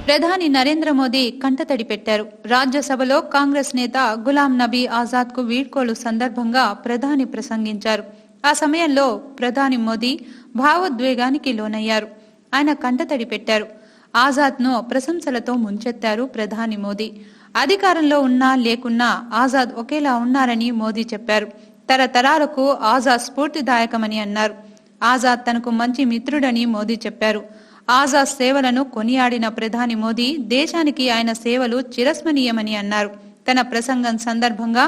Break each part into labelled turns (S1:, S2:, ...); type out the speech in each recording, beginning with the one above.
S1: ప్రధాని నరేంద్ర మోదీ కంటతడి పెట్టారు. రాజ్యసభలో కాంగ్రెస్ నేత గులాం నబీ ఆజాద్ కు వీడ్కోలు సందర్భంగా ప్రధాని ప్రసంగించారు. ఆ సమయంలో ప్రధాని మోదీ భావోద్వేగానికి లోనయ్యారు. ఆయన కంటతడి పెట్టారు. ఆజాద్ ను ప్రశంసలతో ముంచెత్తారు ప్రధాని మోదీ. అధికారంలో ఉన్నా లేకున్నా ఆజాద్ ఒకేలా ఉన్నారని మోదీ చెప్పారు. తరతరాలకు ఆజాద్ స్ఫూర్తిదాయకమని అన్నారు. ఆజాద్ తనకు మంచి మిత్రుడని మోదీ చెప్పారు. ఆజాద్ సేవలను కొనియాడిన ప్రధాని మోదీ దేశానికి ఆయన సేవలు చిరస్మరణీయమని అన్నారు. తన ప్రసంగం సందర్భంగా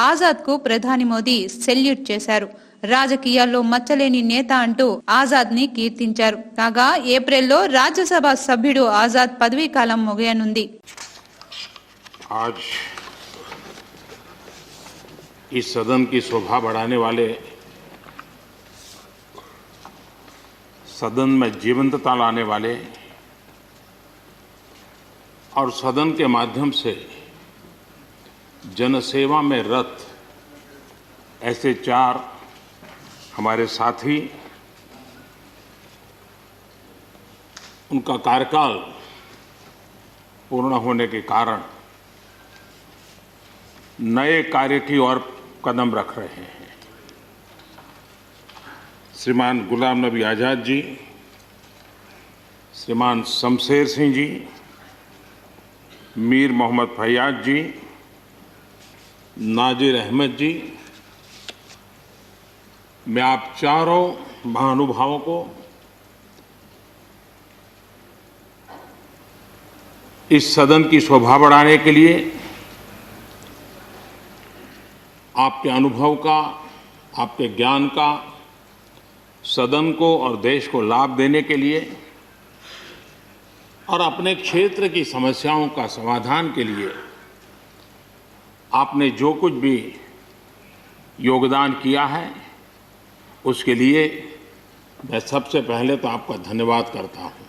S1: ఆజాద్ కు ప్రధాని మోదీ సెల్యూట్ చేశారు. రాజకీయాల్లో మచ్చలేని నేత అంటూ ఆజాద్ ని కీర్తించారు. కాగా ఏప్రిల్లో రాజ్యసభ సభ్యుడు ఆజాద్ పదవీ కాలం ముగియనుంది.
S2: आज इस सदन की शोभा बढ़ाने वाले, सदन में जीवंतता लाने वाले और सदन के माध्यम से जनसेवा में रत ऐसे चार हमारे साथी, उनका कार्यकाल पूर्ण होने के कारण नए कार्य की ओर कदम रख रहे हैं। श्रीमान गुलाम नबी आज़ाद जी, श्रीमान शमशेर सिंह जी, मीर मोहम्मद फैयाज जी, नाजिर अहमद जी, मैं आप चारों महानुभावों को इस सदन की शोभा बढ़ाने के लिए, आपके अनुभव का, आपके ज्ञान का सदन को और देश को लाभ देने के लिए और अपने क्षेत्र की समस्याओं का समाधान के लिए आपने जो कुछ भी योगदान किया है, उसके लिए मैं सबसे पहले तो आपका धन्यवाद करता हूं।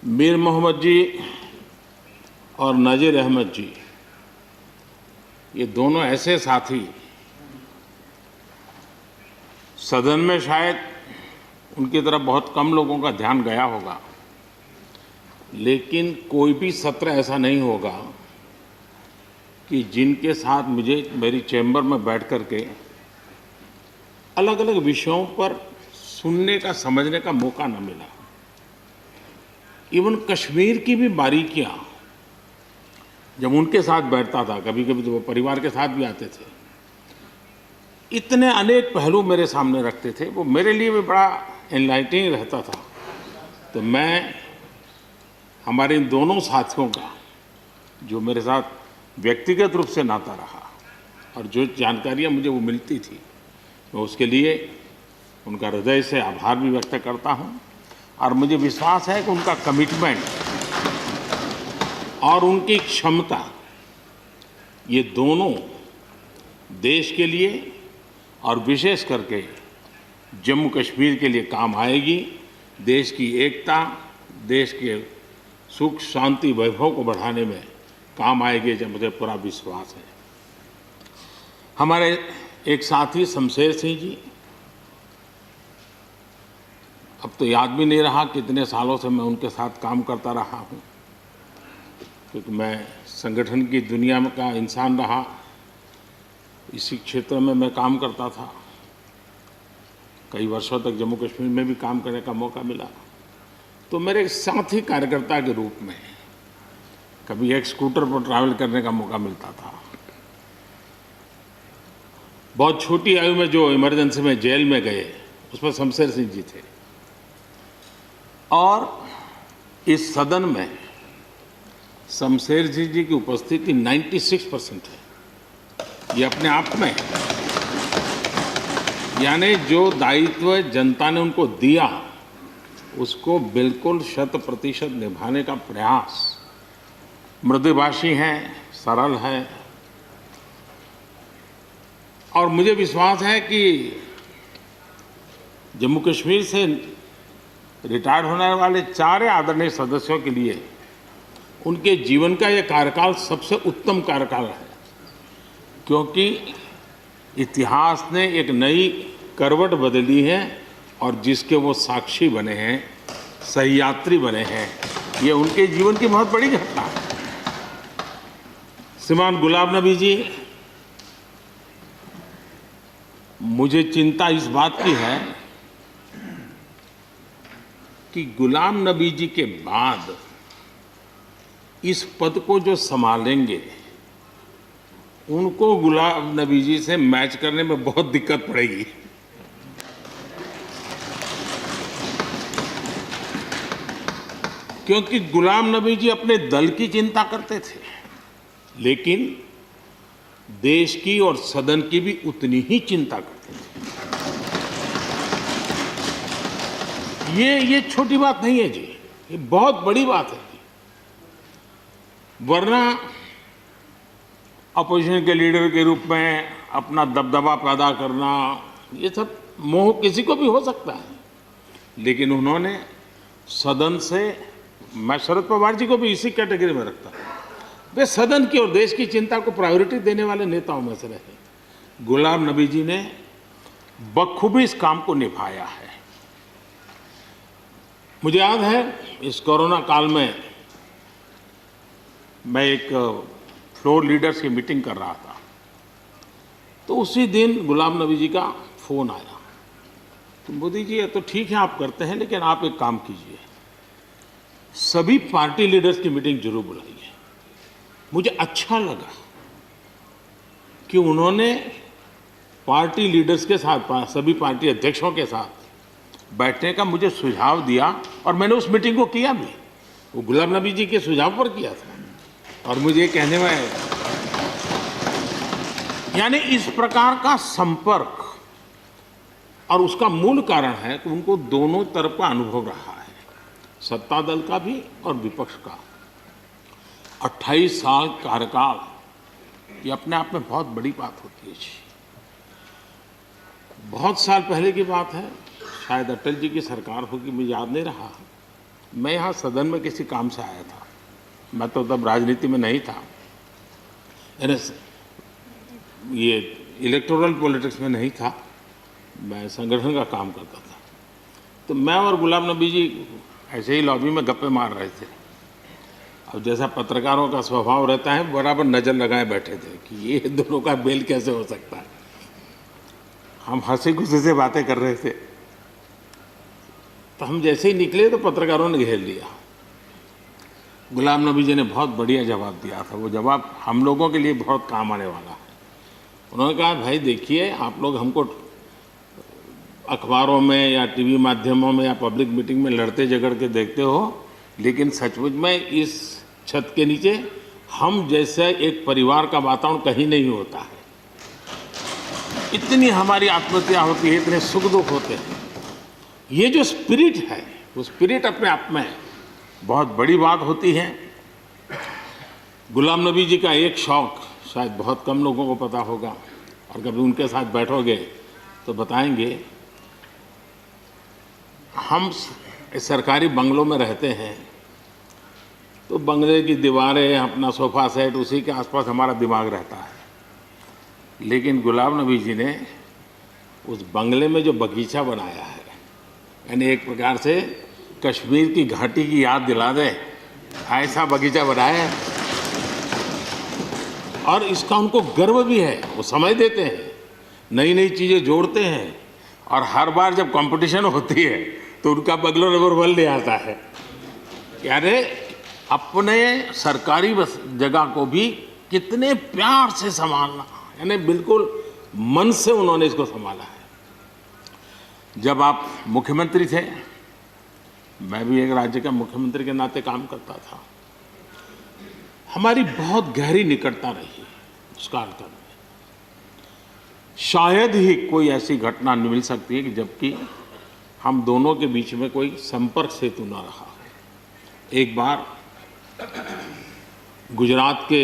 S2: मीर मोहम्मद जी और नाजिर अहमद जी, ये दोनों ऐसे साथी, सदन में शायद उनकी तरफ बहुत कम लोगों का ध्यान गया होगा, लेकिन कोई भी सत्र ऐसा नहीं होगा कि जिनके साथ मुझे मेरी चैम्बर में बैठ कर के अलग अलग विषयों पर सुनने का, समझने का मौका न मिला। इवन कश्मीर की भी बारीकियां जब उनके साथ बैठता था, कभी कभी तो वो परिवार के साथ भी आते थे, इतने अनेक पहलू मेरे सामने रखते थे, वो मेरे लिए भी बड़ा एनलाइटनिंग रहता था। तो मैं हमारे इन दोनों साथियों का, जो मेरे साथ व्यक्तिगत रूप से नाता रहा और जो जानकारियां मुझे वो मिलती थी, मैं उसके लिए उनका हृदय से आभार भी व्यक्त करता हूं। और मुझे विश्वास है कि उनका कमिटमेंट और उनकी क्षमता, ये दोनों देश के लिए और विशेष करके जम्मू कश्मीर के लिए काम आएगी। देश की एकता, देश के सुख शांति वैभव को बढ़ाने में काम आएगी, जब मुझे पूरा विश्वास है। हमारे एक साथी शमशेर सिंह जी, अब तो याद भी नहीं रहा कितने सालों से मैं उनके साथ काम करता रहा हूं, क्योंकि मैं संगठन की दुनिया में का इंसान रहा, इसी क्षेत्र में मैं काम करता था। कई वर्षों तक जम्मू कश्मीर में भी काम करने का मौका मिला। तो मेरे साथी कार्यकर्ता के रूप में कभी एक स्कूटर पर ट्रैवल करने का मौका मिलता था। बहुत छोटी आयु में जो इमरजेंसी में जेल में गए, उसमें शमशेर सिंह जी थे। और इस सदन में शमशेर सिंह जी की उपस्थिति 96% है। ये अपने आप में, यानी जो दायित्व जनता ने उनको दिया, उसको बिल्कुल 100% निभाने का प्रयास। मृदुभाषी हैं, सरल है, और मुझे विश्वास है कि जम्मू कश्मीर से रिटायर्ड होने वाले चारे आदरणीय सदस्यों के लिए उनके जीवन का यह कार्यकाल सबसे उत्तम कार्यकाल है, क्योंकि इतिहास ने एक नई करवट बदली है और जिसके वो साक्षी बने हैं, सहयात्री बने हैं, ये उनके जीवन की बहुत बड़ी घटना है। श्रीमान गुलाम नबी जी, मुझे चिंता इस बात की है कि गुलाम नबी जी के बाद इस पद को जो संभालेंगे उनको गुलाम नबी जी से मैच करने में बहुत दिक्कत पड़ेगी। क्योंकि गुलाम नबी जी अपने दल की चिंता करते थे, लेकिन देश की और सदन की भी उतनी ही चिंता करते थे। ये छोटी बात नहीं है जी, ये बहुत बड़ी बात है जी। वरना अपोजिशन के लीडर के रूप में अपना दबदबा पैदा करना, ये सब मोह किसी को भी हो सकता है, लेकिन उन्होंने सदन से, मैं शरद पवार जी को भी इसी कैटेगरी में रखता हूं, वे सदन की और देश की चिंता को प्रायोरिटी देने वाले नेताओं में से रहे। गुलाम नबी जी ने बखूबी इस काम को निभाया है। मुझे याद है इस कोरोना काल में मैं एक फ्लोर लीडर्स की मीटिंग कर रहा था, तो उसी दिन गुलाम नबी जी का फोन आया। तो मोदी जी, ये तो ठीक है आप करते हैं, लेकिन आप एक काम कीजिए, सभी पार्टी लीडर्स की मीटिंग जरूर बुलाइए। मुझे अच्छा लगा कि उन्होंने पार्टी लीडर्स के साथ, सभी पार्टी अध्यक्षों के साथ बैठने का मुझे सुझाव दिया, और मैंने उस मीटिंग को किया भी। वो गुलाम नबी जी के सुझाव पर किया था, और मुझे कहने में, यानी इस प्रकार का संपर्क, और उसका मूल कारण है कि उनको दोनों तरफ का अनुभव रहा है, सत्ता दल का भी और विपक्ष का। 28 साल कार्यकाल, ये अपने आप में बहुत बड़ी बात होती है जी। बहुत साल पहले की बात है, शायद अटल जी की सरकार होगी, मुझे याद नहीं रहा। मैं यहाँ सदन में किसी काम से आया था, मैं तो तब राजनीति में नहीं था, ये इलेक्टोरल पॉलिटिक्स में नहीं था, मैं संगठन का काम करता था। तो मैं और गुलाम नबी जी ऐसे ही लॉबी में गप्पे मार रहे थे। अब जैसा पत्रकारों का स्वभाव रहता है, बराबर नज़र लगाए बैठे थे कि ये दोनों का मेल कैसे हो सकता है। हम हंसी खुशी से बातें कर रहे थे, तो हम जैसे ही निकले तो पत्रकारों ने घेर लिया। गुलाम नबी जी ने बहुत बढ़िया जवाब दिया था। वो जवाब हम लोगों के लिए बहुत काम आने वाला है। उन्होंने कहा, भाई देखिए, आप लोग हमको अखबारों में या टीवी माध्यमों में या पब्लिक मीटिंग में लड़ते झगड़ के देखते हो, लेकिन सचमुच में इस छत के नीचे हम जैसे एक परिवार का वातावरण कहीं नहीं होता है। इतनी हमारी आत्महत्या होती है, इतने सुख दुख होते हैं। ये जो स्पिरिट है, वो स्पिरिट अपने आप में बहुत बड़ी बात होती है। गुलाम नबी जी का एक शौक शायद बहुत कम लोगों को पता होगा, और कभी उनके साथ बैठोगे तो बताएंगे। हम सरकारी बंगलों में रहते हैं, तो बंगले की दीवारें, अपना सोफा सेट, उसी के आसपास हमारा दिमाग रहता है। लेकिन गुलाम नबी जी ने उस बंगले में जो बगीचा बनाया है, यानी एक प्रकार से कश्मीर की घाटी की याद दिला दे, ऐसा बगीचा बनाया है। और इसका उनको गर्व भी है। वो समय देते हैं, नई नई चीज़ें जोड़ते हैं, और हर बार जब कंपटीशन होती है तो उनका बंगला नंबर 1 ले आता है। यानी अपने सरकारी जगह को भी कितने प्यार से संभालना, यानी बिल्कुल मन से उन्होंने इसको संभाला है। जब आप मुख्यमंत्री थे, मैं भी एक राज्य का मुख्यमंत्री के नाते काम करता था, हमारी बहुत गहरी निकटता रही उस कालखंड में। शायद ही कोई ऐसी घटना मिल सकती है कि जबकि हम दोनों के बीच में कोई संपर्क सेतु न रहा। एक बार गुजरात के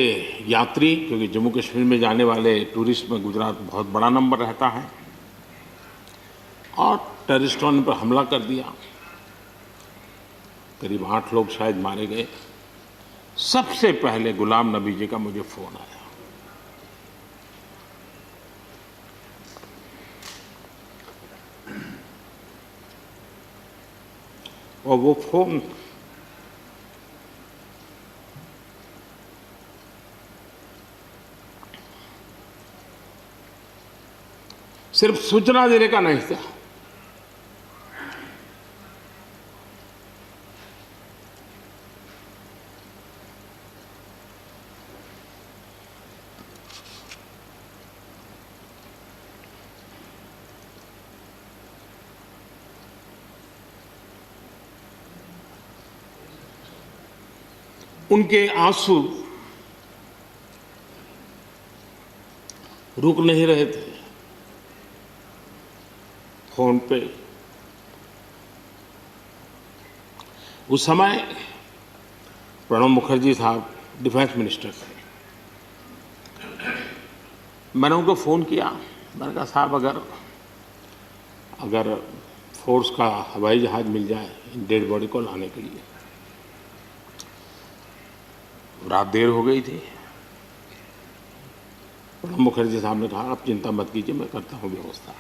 S2: यात्री, क्योंकि जम्मू कश्मीर में जाने वाले टूरिस्ट में गुजरात बहुत बड़ा नंबर रहता है, और टेररिस्टों ने पर हमला कर दिया। करीब 8 लोग शायद मारे गए। सबसे पहले गुलाम नबी जी का मुझे फ़ोन आया। और वो फोन सिर्फ सूचना देने का नहीं था, उनके आंसू रुक नहीं रहे थे। फोन पे उस समय प्रणब मुखर्जी साहब डिफेंस मिनिस्टर थे। मैंने उनको फ़ोन किया, मैंने कहा साहब अगर फोर्स का हवाई जहाज़ मिल जाए डेड बॉडी को लाने के लिए। रात देर हो गई थी। प्रणब मुखर्जी साहब ने कहा आप चिंता मत कीजिए, मैं करता हूँ व्यवस्था।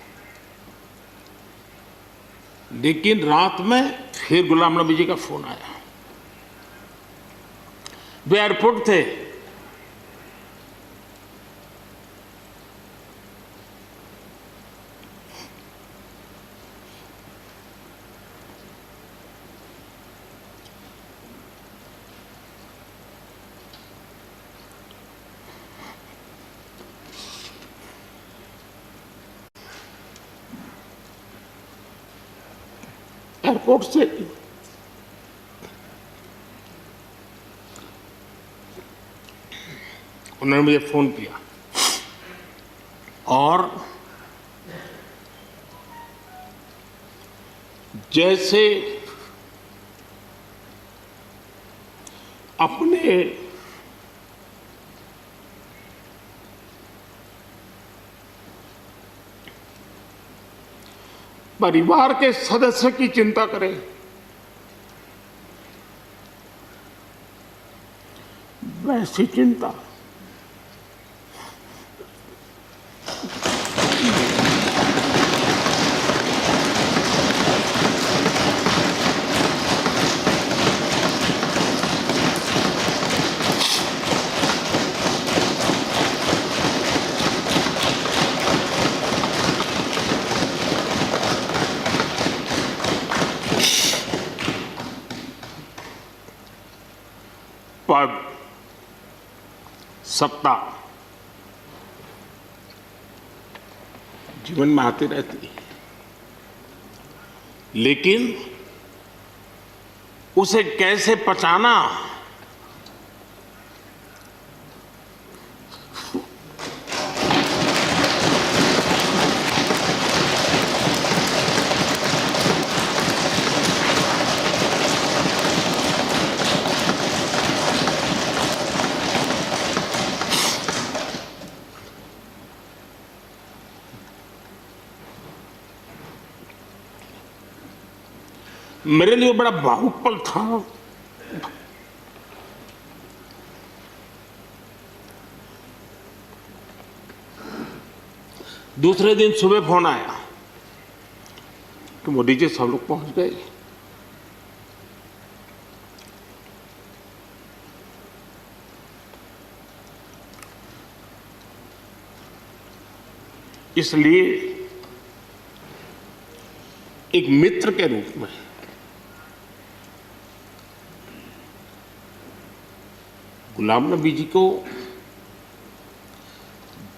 S2: लेकिन रात में फिर गुलाम नबी जी का फोन आया। वे एयरपोर्ट थे। एयरपोर्ट से उन्होंने मुझे फोन किया और जैसे अपने परिवार के सदस्य की चिंता करें, वैसी चिंता पद, सत्ता जीवन में आती रहती है, लेकिन उसे कैसे पचाना, मेरे लिए बड़ा भावुक पल था। दूसरे दिन सुबह फोन आया कि मोदी जी सब लोग पहुंच गए। इसलिए एक मित्र के रूप में गुलाम नबी जी को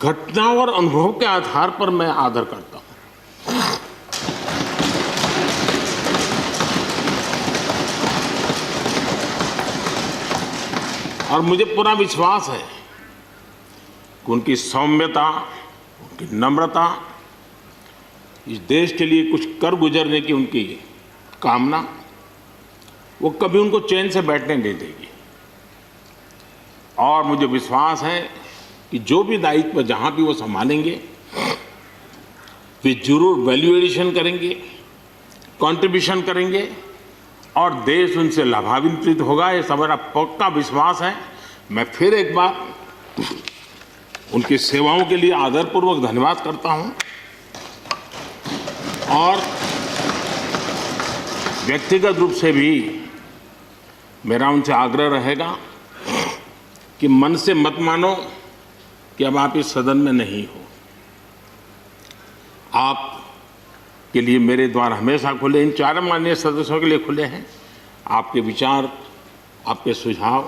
S2: घटना और अनुभव के आधार पर मैं आदर करता हूं। और मुझे पूरा विश्वास है कि उनकी सौम्यता, उनकी नम्रता, इस देश के लिए कुछ कर गुजरने की उनकी कामना, वो कभी उनको चैन से बैठने नहीं देगी। और मुझे विश्वास है कि जो भी दायित्व जहां भी वो संभालेंगे, वे जरूर वैल्यू एडिशन करेंगे, कंट्रीब्यूशन करेंगे और देश उनसे लाभान्वित होगा। ये मेरा पक्का विश्वास है। मैं फिर एक बार उनकी सेवाओं के लिए आदरपूर्वक धन्यवाद करता हूं और व्यक्तिगत रूप से भी मेरा उनसे आग्रह रहेगा कि मन से मत मानो कि अब आप इस सदन में नहीं हो। आप के लिए मेरे द्वार हमेशा खुले, इन चारों माननीय सदस्यों के लिए खुले हैं। आपके विचार, आपके सुझाव,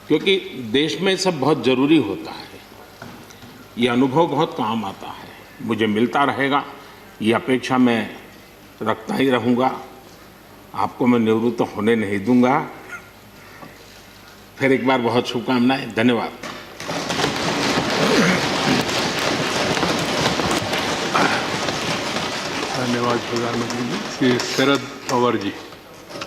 S2: क्योंकि देश में सब बहुत ज़रूरी होता है। ये अनुभव बहुत काम आता है, मुझे मिलता रहेगा, ये अपेक्षा मैं रखता ही रहूँगा। आपको मैं निवृत्त होने नहीं दूंगा। फिर एक बार बहुत शुभकामनाएं, धन्यवाद।
S3: धन्यवाद प्रधानमंत्री जी। श्री शरद पवार जी।